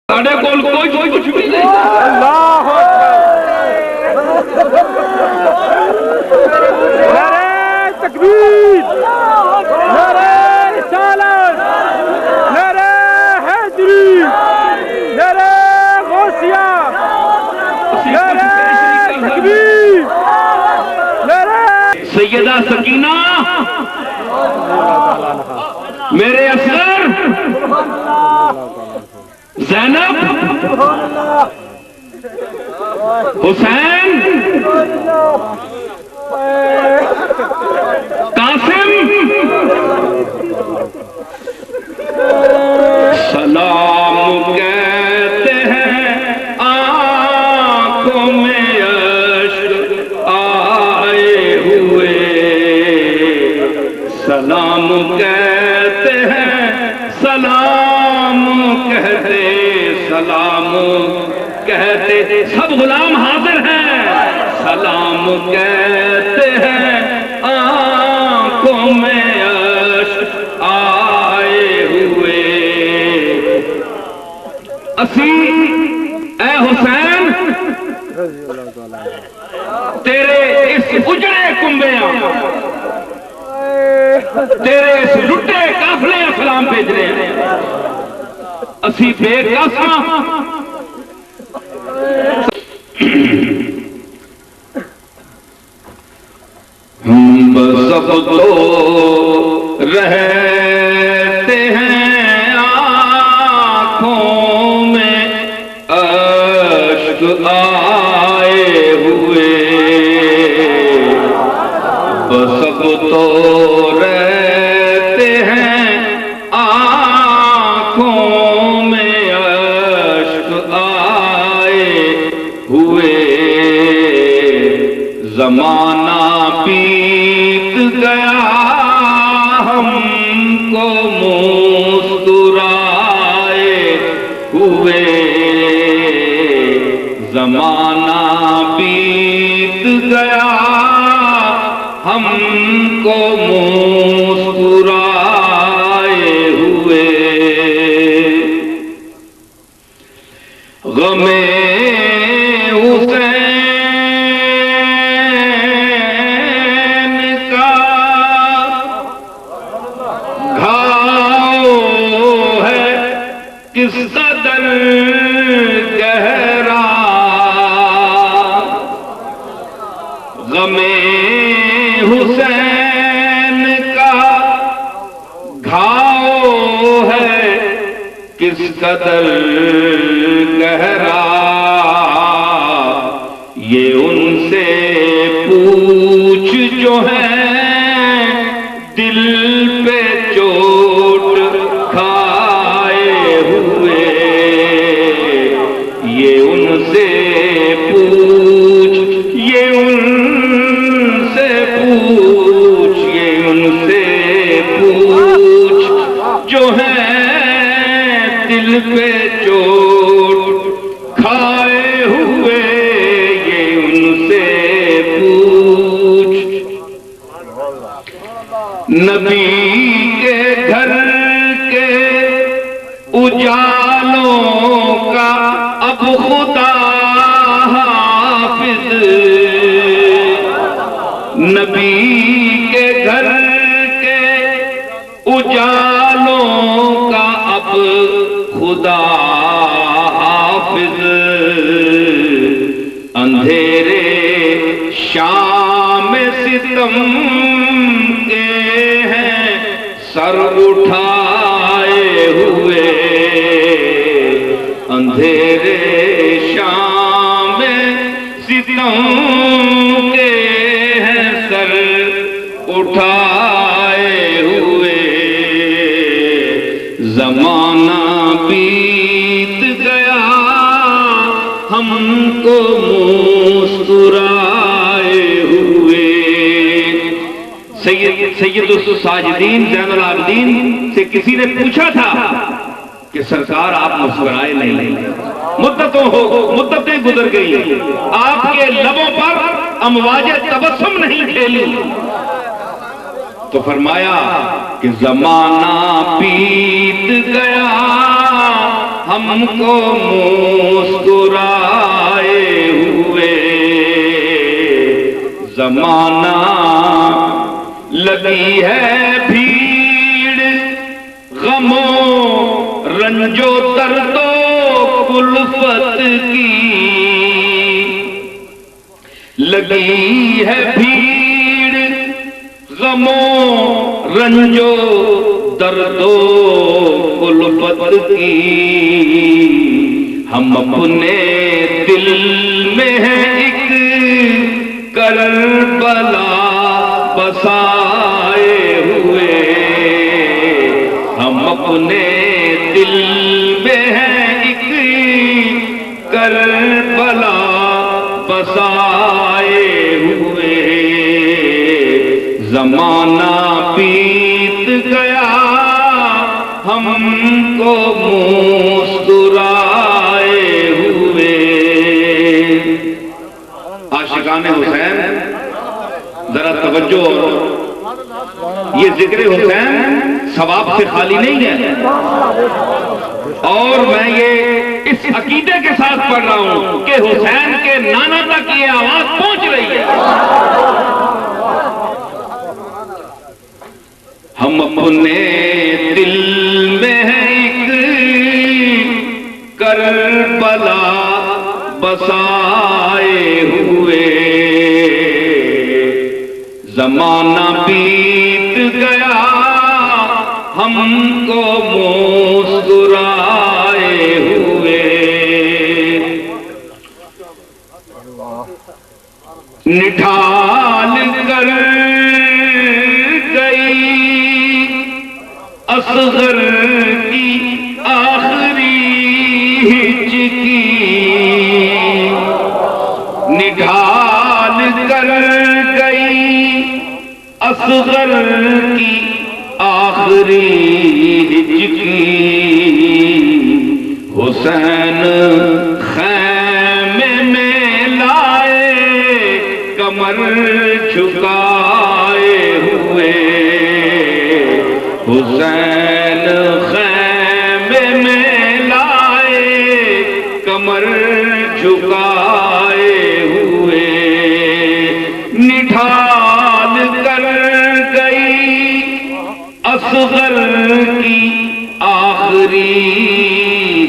साढ़े कोल कोई कुछ भी नहीं। अल्लाह नारे तकबीर, नारे रिसालत, नारे हैदरी, नारे गौसिया, नारे तकबीर, नारे सैयदा सकीना, मेरे असगर, ज़ैनब, हुसैन, कासिम, सलाम कहते हैं आंखों में अश्क आए हुए, सलाम कहते हैं, सलाम कहते, सलाम कहते, सब गुलाम हाजिर हैं, सलाम कहते हैं आंखों में अश्क आए हुए। असी ए हुसैन तेरे इस उजड़े कुंबे, तेरे इस लुटे काफले सलाम भेज रहे हैं। असी बेकासा हम सब तो रहते हैं आंखों में अश्क आए हुए, सब तो रहते हैं आंखों में अश्क आए हुए, जमाना बीत गया हमको मुस्कुराए हुए, जमाना बीत गया हमको मुस्कुराए हुए, गमे हुसैन का घाव है किस कदर गहरा, गमे हुसैन का घाव है किस कदर गहरा, ये उनसे पूछ जो है दिल पे चोट खाए हुए, ये उनसे पूछ, ये उनसे पूछ, ये उनसे पूछ जो है दिल पे चोट खाए हुए, ये उनसे पूछ। नबी के घर के उजालों का अब खुदा हाफिज, नबी के घर के उजालों का अब खुदा हाफिज, अंधेरे शाम सितम के हैं सर उठाए हुए, अंधेरे शाम सितम के हैं सर उठाए हुए, जमाना बीत गया हमको मुस्कुराए हुए। सैयदुस साजिदीन ज़ैनुल आबिदीन से किसी ने पूछा था कि सरकार आप मुस्कुराए नहीं, मुद्दतें गुजर गई, आपके लबों पर अमवाजे तबस्सुम नहीं खेली, तो फरमाया कि जमाना बीत गया हमको मुस्कुराए हुए, जमाना लगी है भीड़ गमों रंजो दर्दो कुल्फत की, लगी है भीड़ गमों रंजो दर्दो कुल्फत की। हम अपने दिल में है एक करबला बसाए हुए, हम अपने दिल में है एक करबला बसाए हुए। जमाना बीत गया हमको मुस्कुराए हुए। आशिकाने हुसैन जरा तवज्जो, ये जिक्र हुसैन सवाब से खाली नहीं है, और मैं ये इस अकीदे के साथ पढ़ रहा हूं कि हुसैन के नाना तक ये आवाज पहुंच रही है। हम अपने दिल में है एक करबला बसाए हुए, जमाना बीत गया हमको मुस्कुराए हुए। निठाल कर गई असगर की आखिरी हिचकी, निढाल कर गई असगर की आखिरी हिचकी। हुसैन खैमे में लाए कमर झुकाए हुए, हुसैन खैमे में लाए कमर झुकाए हुए। निठाल कर गई असगर की आखिरी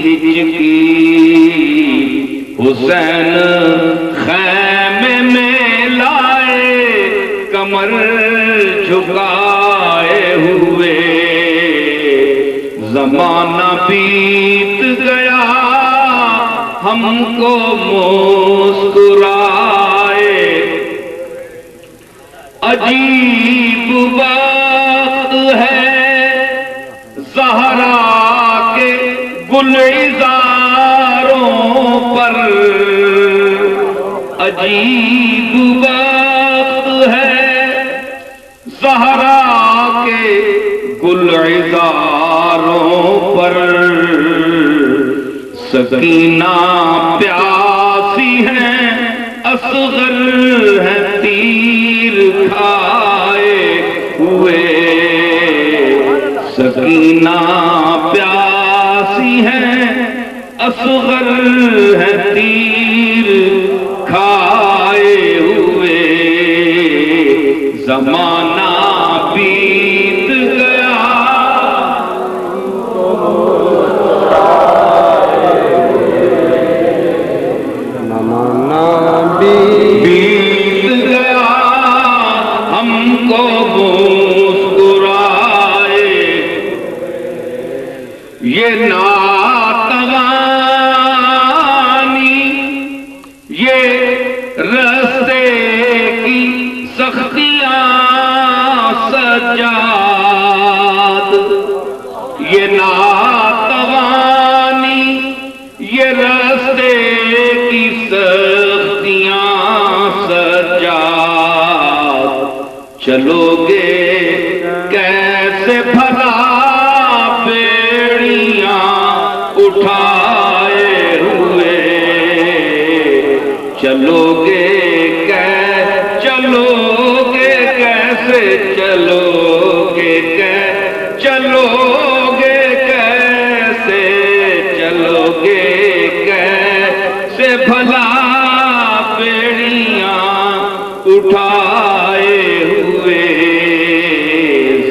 हिचकी, हुसैन खैमे में लाए कमर झुकाए हुए। जमाना बीत गया हमको मुस्कुराए। अजीब बात है ज़हरा के गुलज़ारों पर, अजीब बात है ज़हरा के गुलज़ारों पर। सकीना प्यासी है असगर है तीर खाए हुए, सकीना प्यासी है असगर है तीर खाए हुए। जमाना बीत गया बीत गया हमको मुस्कुराए। ये नातवानी ये रस्ते की सख्तियां सजाद, ये नातवानी ये रस्ते की सख्तियां सजाद। चलोगे कैसे भला बेड़ियां उठाए हुए, चलोगे चलोगे कैसे चलोगे चलोगे कैसे चलो भला बेड़ियां उठाए हुए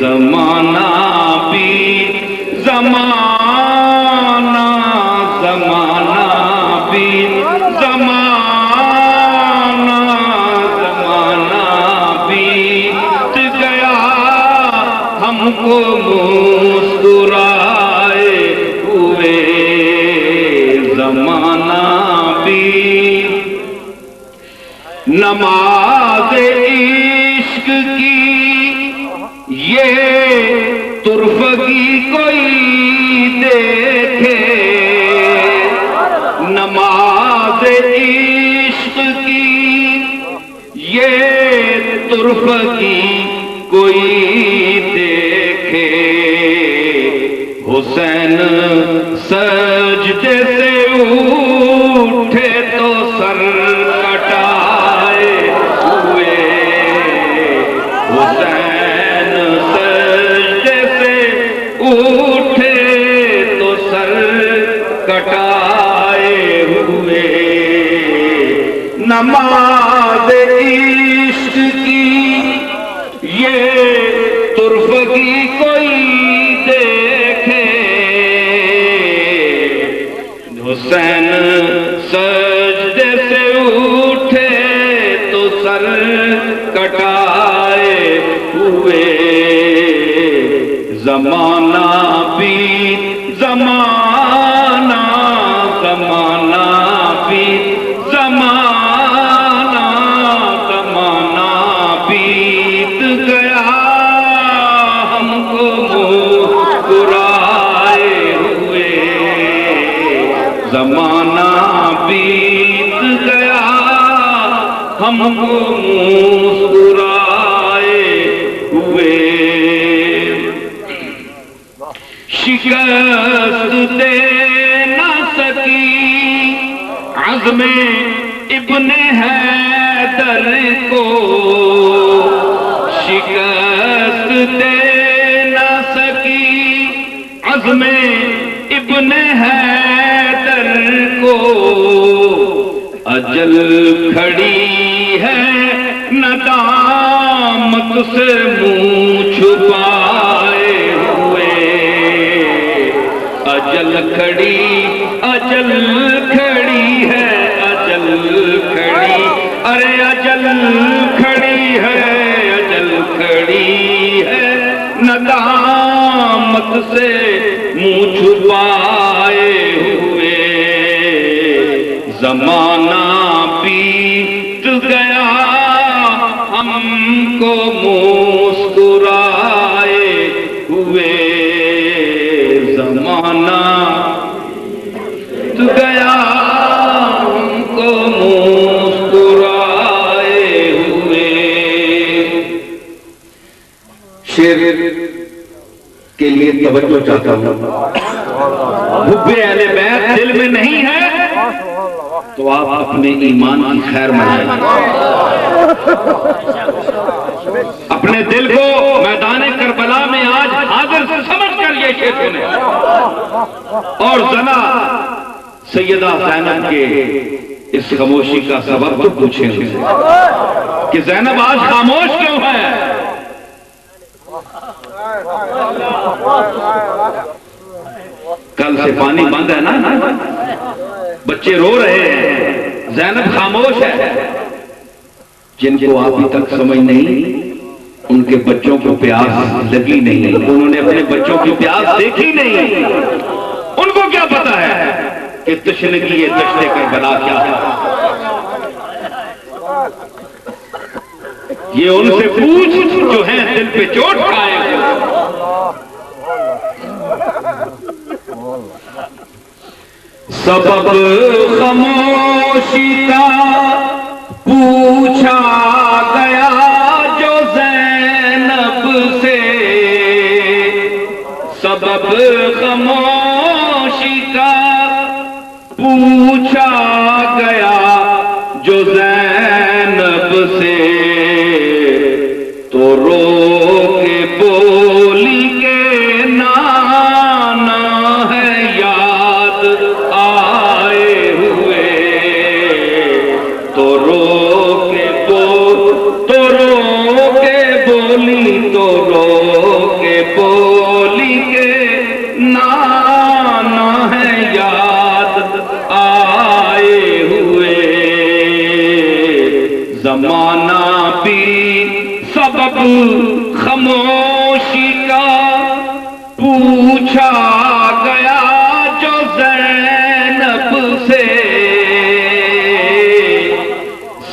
जमाना भी जमाना जमाना भी जमाना जमाना बीत गया हमको मुस्कुराए हुए जमाना भी नमाज इश्क की ये तुर्फगी कोई देखे नमाज इश्क की ये तुर्फगी कोई देखे हुसैन सजदे से उठे तो सर कटाए हुए हुसैन सजदे से उठे तो सर कटाए हुए नमाज इश्क की ये तुर्फगी कोई देखे हुसैन सजदे से उठे तो सर कटाए हुए जमाना भी जमाना जमाना भी जमाना जमाना बीत गया हमको मुस्कुराए हुए जमाना बीत गया हमको मुस्कुराए हुए शिकस्त दे न सकी अज़्मे इब्ने हैदर को शिकस्त दे न सकी अज़्मे इब्ने हैदर को अजल खड़ी है नदामत से मुंह छुपाए हुए अजल खड़ी है अजल खड़ी अरे अजल खड़ी है नदामत से मुंह छुपाए हुए जमाना बीत गया हमको मुस्कुराए हुए जमाना बीत गया हमको मुस्कुराए हुए शेर के लिए तवज्जो चाहता हूं हुब्बे अहले बैत दिल में नहीं है तो आप अपने ईमान की खैर मनाएं अपने दिल को मैदान करबला में आज हाजिर समझ कर ये शेर सुने और जना सैयदा ज़ैनब के इस खामोशी का सबब तो पूछें कि ज़ैनब आज खामोश क्यों है कल से पानी बंद है ना बच्चे रो रहे हैं ज़ैनब खामोश है जिनको अभी तक समझ नहीं उनके बच्चों को प्यास लगी नहीं उन्होंने अपने बच्चों की प्यास देखी नहीं उनको क्या पता है कि तशनगी ये दश्ते करबला क्या है ये उनसे पूछ जो है दिल पे चोट खाए सबब खामोशी का पूछा गया जो ज़ैनब से सबब खामोशी का पूछा गया जो ज़ैनब से तो रो के बोली के नाना है याद आए हुए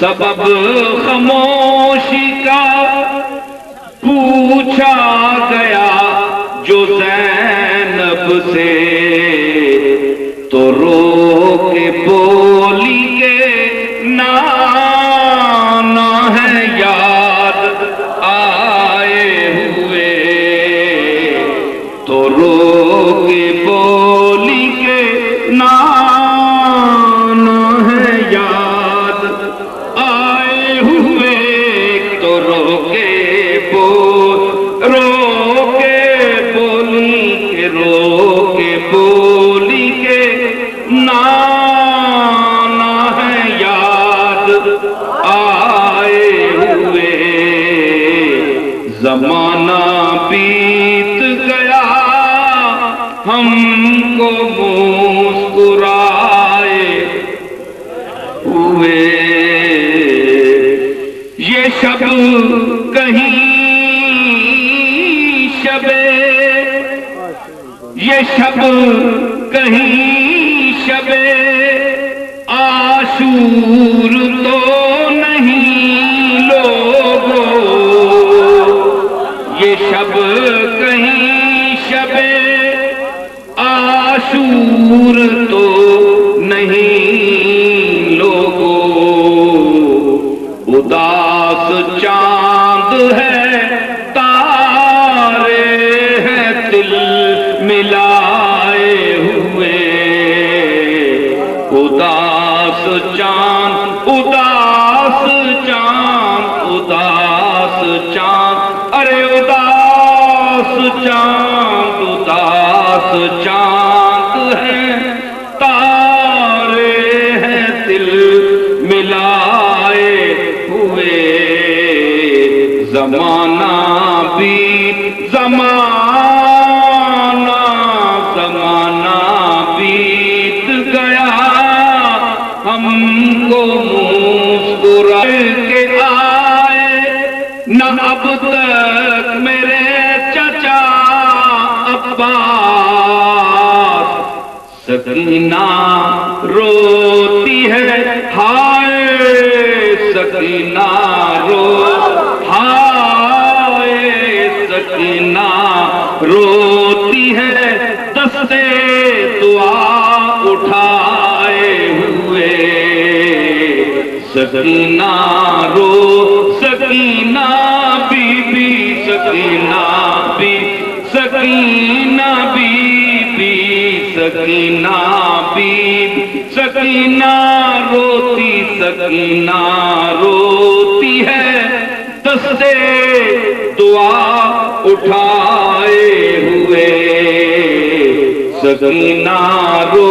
सबब खामोशी का पूछा गया जो ज़ैनब से, तो रो के बोली के नाना है याद आए हुए, तो रो के बोली के नाना है याद आए हुए, तो रो के बोली के नाना है याद आए हुए। जमाना बीत गया हमको मुस्कुराए हुए, ये शब कहीं शबे, ये शब कहीं शबे आशूर तो नहीं लोगो, ये शब कहीं शबे आशूर तो नहीं लोगो, उदास चांद है तारे हैं दिल मिलाए हुए, उदास चांद उदास चांद उदास चांद, अरे उदास चांद उदास चांद है तारे हैं दिल मिलाए हुए। जमाना बीत जमाना बीत गया हमको मुस्कुरा के आए न अब तक मेरे चचा अब्बास, सकीना रोती है हाय, सकीना हाय, सकीना रोती है दस्ते दुआ उठाए हुए, सकीना सकीना बीबी, सकीना सकीना बीबी, सकीना सकीना रोती है दस्ते दुआ उठाए हुए, सकीना रो।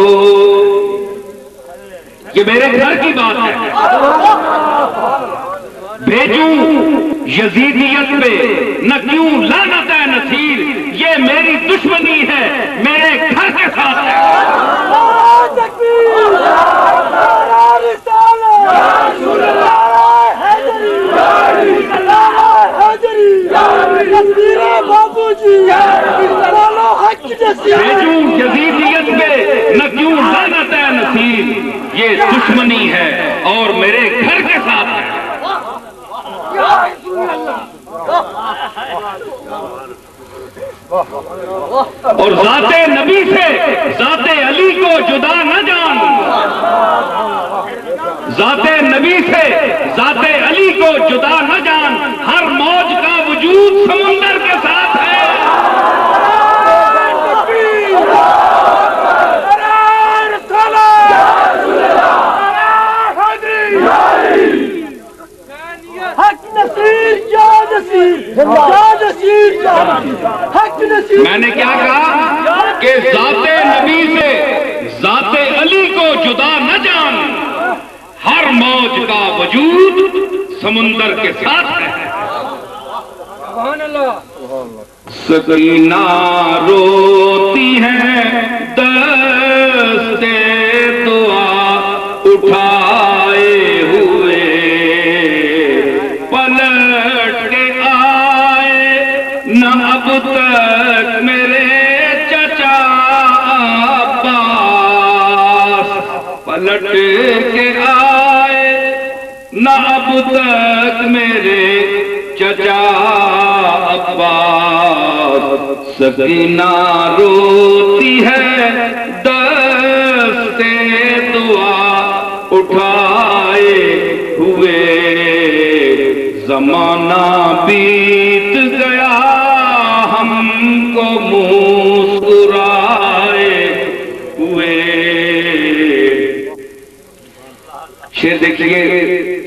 ये मेरे घर की बात है, भेजूं यजीदियत पे न क्यों लानत है नसीर, ये मेरी दुश्मनी है मेरे घर के साथ है। भेजूं यजीदियत पे न क्यों लानत है नसीर, ये दुश्मनी है और मेरे घर के साथ है। और जाते नबी से जाते अली को जुदा न जान, जाते नबी से जाते अली को जुदा न जान, हर मौज का वजूद समुंदर के साथ है। मैंने क्या कहा कि जाते नबी से जाते अली को जुदा न जान, हर मौज का वजूद समुंदर के साथ है। सकीना रोती है दस्ते दुआ उठाए हुए, पलट के आए न अब तक मेरे चचा अब्बास, पलट के आए न अब तक मेरे चचा अब्बास, सकीना रोती है दस्ते दुआ उठाए हुए, जमाना बीत गया हमको मुस्कुराए हुए। शेर देखिए,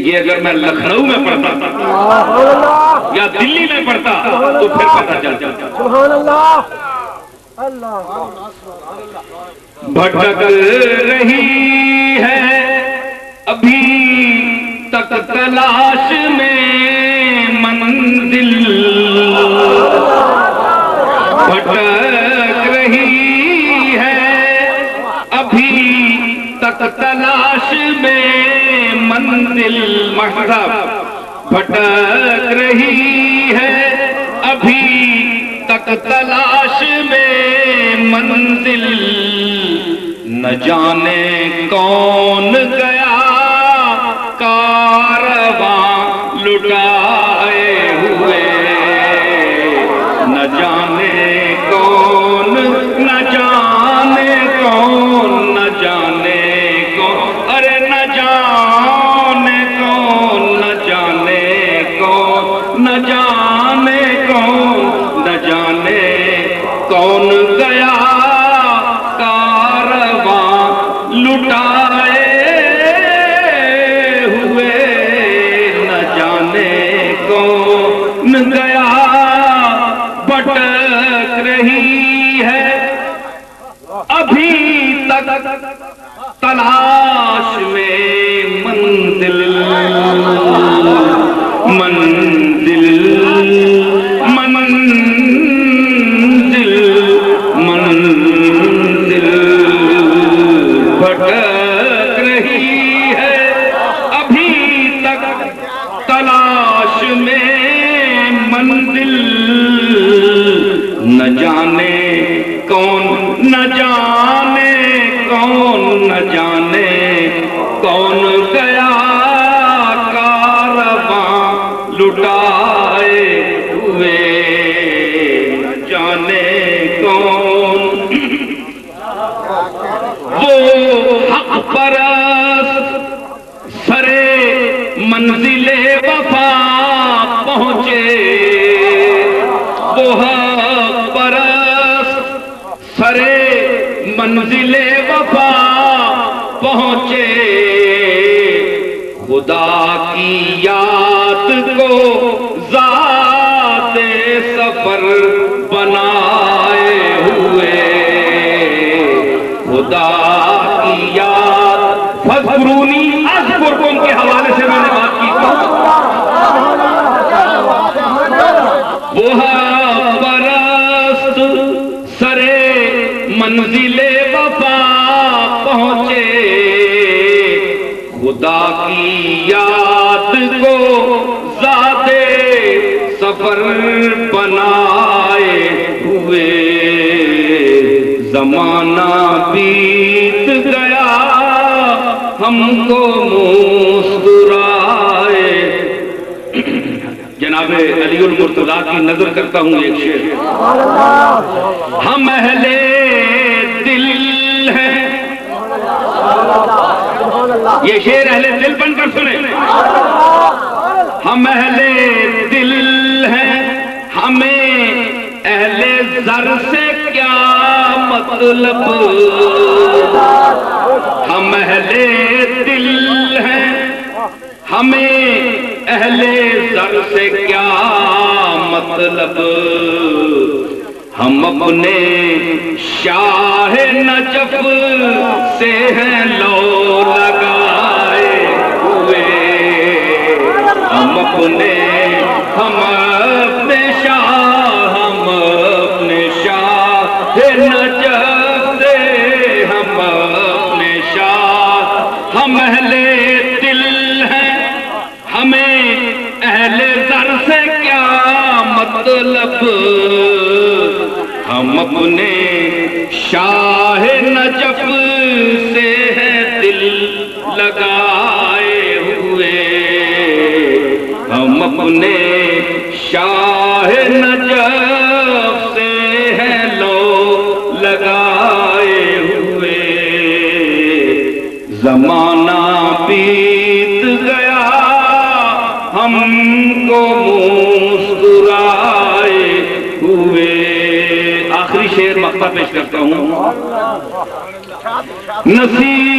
ये अगर मैं लखनऊ में पढ़ता या दिल्ली में पढ़ता तो फिर पता चलता। भटक रही है अभी तक तलाश में मंजिल, भटक रही है अभी तक तलाश में मंजिल। महराब भटक रही है अभी तक तलाश में मंजिल, न जाने कौन गया कारवां लुटाए हुए, न जाने कौन, न जाने कौन, न जाने कौन, अरे न जाने कौन, न जाने कौन, न जाने कौन, न जाने कौन गया कारवां लुटाए हुए, न जाने कौन गया। भटक रही है अभी तक तलाश में मंजिल, मंजिल, मंजिल, मंजिल। भटक रही है अभी तक तलाश में मंजिल, न जाने कौन, न जाने कौन, न जाने कौन गया कारवां लुटाए हुए, न जाने कौन। वो हक परस्त सरे मंजिले वफा पहुंचे, वो हक परस्त सरे मंजिले वफा पहुंचे, खुदा की याद को ज़ाते सफर बनाए हुए, खुदा की याद। फज़कुरूनी अज़कुरकुम के हवाले से मैंने बात की। वो परस्त सरे मंजिले वफा पहुंचे, खुदा की याद को ज़ाते सफर बनाए हुए, जमाना बीत गया हमको मुस्कुराए। जनाबे अलीउल मुर्तज़ा की नजर करता हूं एक शेर। हम अहले दिल हैं, ये शेर अहले दिल बनकर सुने। हम अहले दिल हैं, हमें अहले ज़र से क्या मतलब, हम अहले दिल हैं, हमें अहले ज़र से क्या मतलब, हम अपने शाह नजफ से हैं लो लगाए हुए, हम अपने शाह, हम अपने शाह नजफ से, हम अपने शाह। हम अहले दिल हैं, हमें अहले ज़र से क्या मतलब, हम अपने शाह नजफ से है दिल लगाए हुए। अपने शाह नजफ से है लो लगाए हुए, जमाना बीत गया हमको मुस्कुराए हुए। आखिरी शेर मक्ता पेश करता हूं। नसीब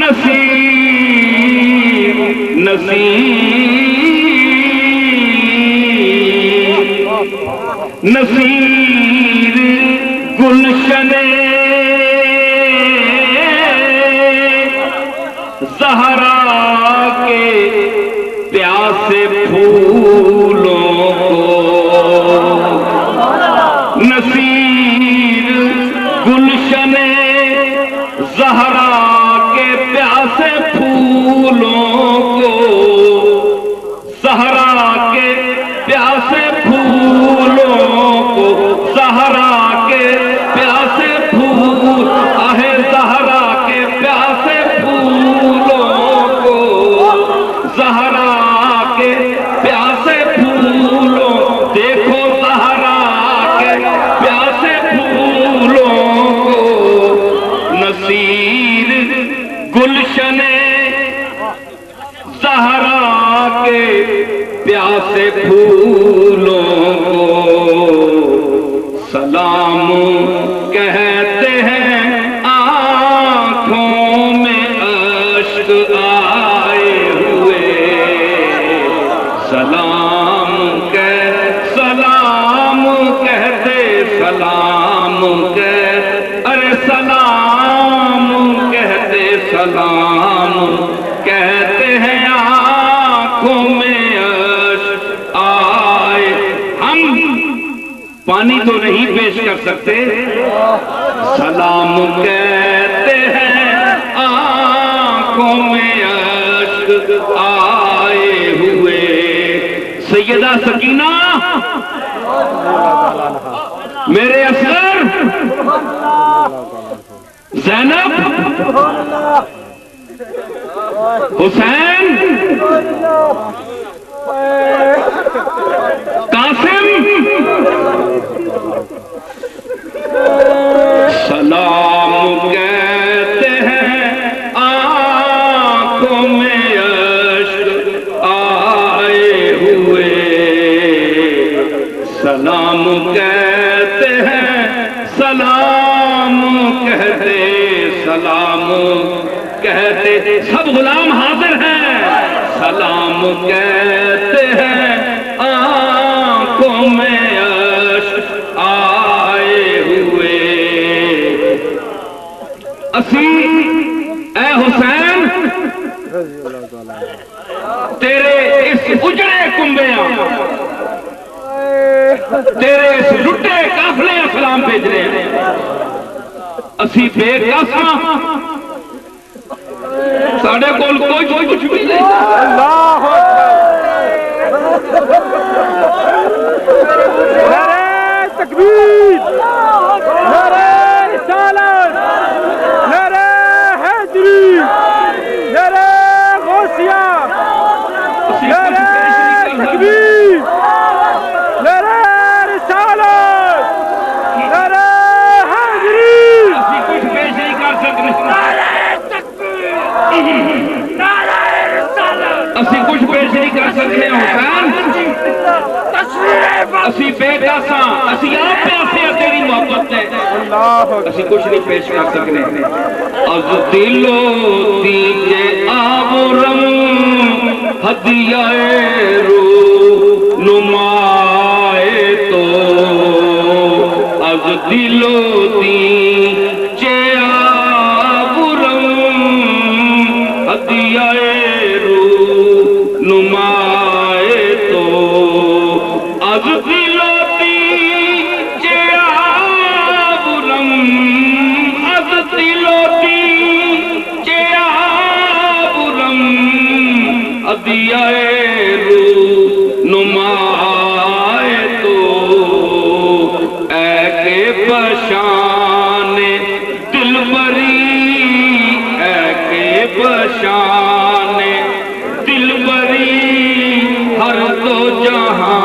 नसीब नसीब नसीब गुलशने ज़हरा के प्यासे फूलों को, नसीब गुलशने ज़हरा के प्यासे फूलों को, ज़हरा के प्यासे फूलों को, ज़हरा के प्यासे फूल, आहे ज़हरा के प्यासे फूलों को, ज़हरा के प्यासे फूलों, देखो ज़हरा के प्यासे फूलों को, नसीर गुलशने ज़हरा के प्यासे फूलों को सलाम कहते हैं, आंखों में अश्क आए हुए, सलाम कहते सलाम कह, अरे सलाम कहते सलाम कहते हैं, आंखों में अश्क आए। हम पानी तो नहीं पेश कर सकते, सलाम कहते हैं, आंखों में अश्क आए हुए। सैयदा सकीना, मेरे असगर, ज़ैनब, हुसैन, कासिम, सलाम कहते हैं, आंखों में अश्क आए हुए, सलाम कहते हैं, सलाम कहते सलाम कहते, सब गुलाम हाजिर हैं, सलाम कहते हैं, आंखों में अश्क आए हुए। असी ऐ हुसैन तेरे इस उजड़े कुंबे, तेरे इस लुटे काफले सलाम भेज रहे हैं। असी बेकासा, साढ़े कोल कोई कुछ भी नहीं। नारे तकबीर, नारे रिसालत, नारे हैदरी, नारे गौसिया, नारे तकबीर, नारे रिसालत, नारे हैदरी। असी कुछ पेश नहीं कर सकते, असी कुछ पेश नहीं कर सकते हुसैन, असी बेकासा, असी आप प्यासे तेरी मोहब्बत है, असी कुछ नहीं पेश कर सकते। अज दिलो दीजे आबरम हदियाए रू नुमाए तो, अज दिलो दीजे आबरम हदियाए रू नुमाए तो, अज दिलो दीजे आबरम, अज दिलो दीजे आबरम हदियाए रू नुमा बशान दिलबरी हर दो जहां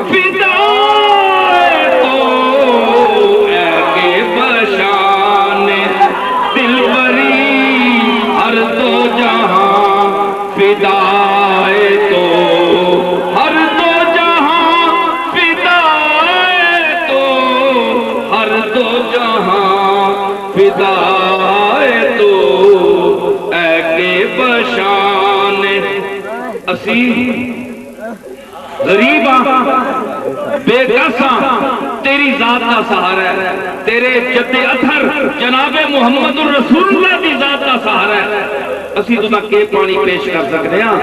फिदा तो ऐके बशान दिलबरी हर दो जहां फिदा तो हर दो जहां फिदा तो हर दो जहां फिदा तो ऐके बशान असी गरीब बेकसा तेरी जात का सहारा है तेरे जद्दे अथर जनाबे मुहम्मद रसूलुल्लाह दी जात का सहारा है असी तुदा के पानी पेश कर सकते हैं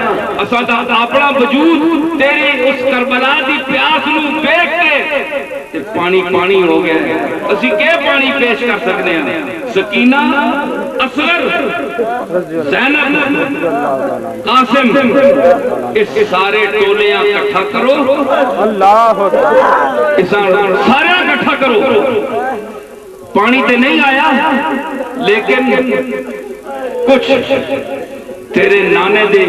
असा दा अपना वजूद तेरी उस करबला दी प्यास नू देख के ते पानी पानी हो गया असी के पानी पेश कर सकते हैं सकीना असगर ज़ैनब कासिम इस सारे टोलियां इकट्ठा करो अल्लाह सारा इकट्ठा करो पानी ते नहीं आया लेकिन कुछ तेरे नाने दे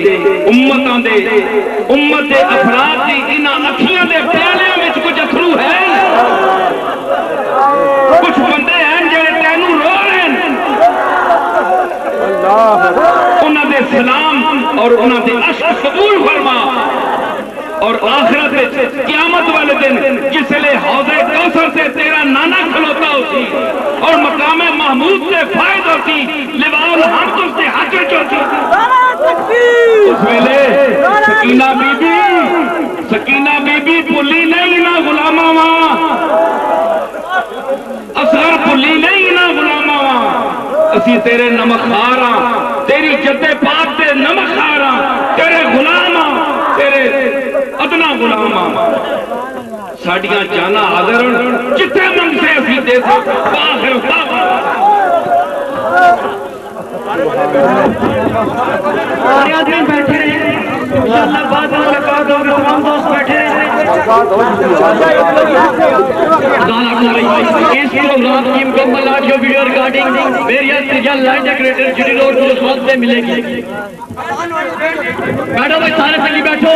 उम्मतां दे उम्मत दे अफराद दी इन्हां अखियां दे प्यालियां विच कुछ अथरू है कुछ बंदे हैं जेड़े तैनू रो रहे हैं उन्हां दे सलाम और उन्हां दे अश्क कबूल फरमा और आखिरत में क़यामत वाले दिन जिसले हौज़े कौसर से तेरा नाना खलोता होती और मकामे महमूद से फायद होती लिवाउल हम्द उसके हक में होती उस वेले सकीना बीबी भुली नहीं ना गुलामा वहां असगर भुली नहीं ना गुलामा वहां असी तेरे नमखारा तेरी जद्दे पाक दे नमखारा तेरे गुलामा तेरे अदना गुलामा साड़ियां जाना हाजिर जिथे मंग से असी दे सारे आदमी बैठे रहे इंशाअल्लाह बाद में मुलाकात होगी तमाम दोस्त बैठे रहे इस प्रोग्राम की मुकम्मल ऑडियो वीडियो रिकॉर्डिंग मेरी लाइन डेकोरेटर जुडी रोड से मिलेगी बैठो भाई सारे संगी बैठो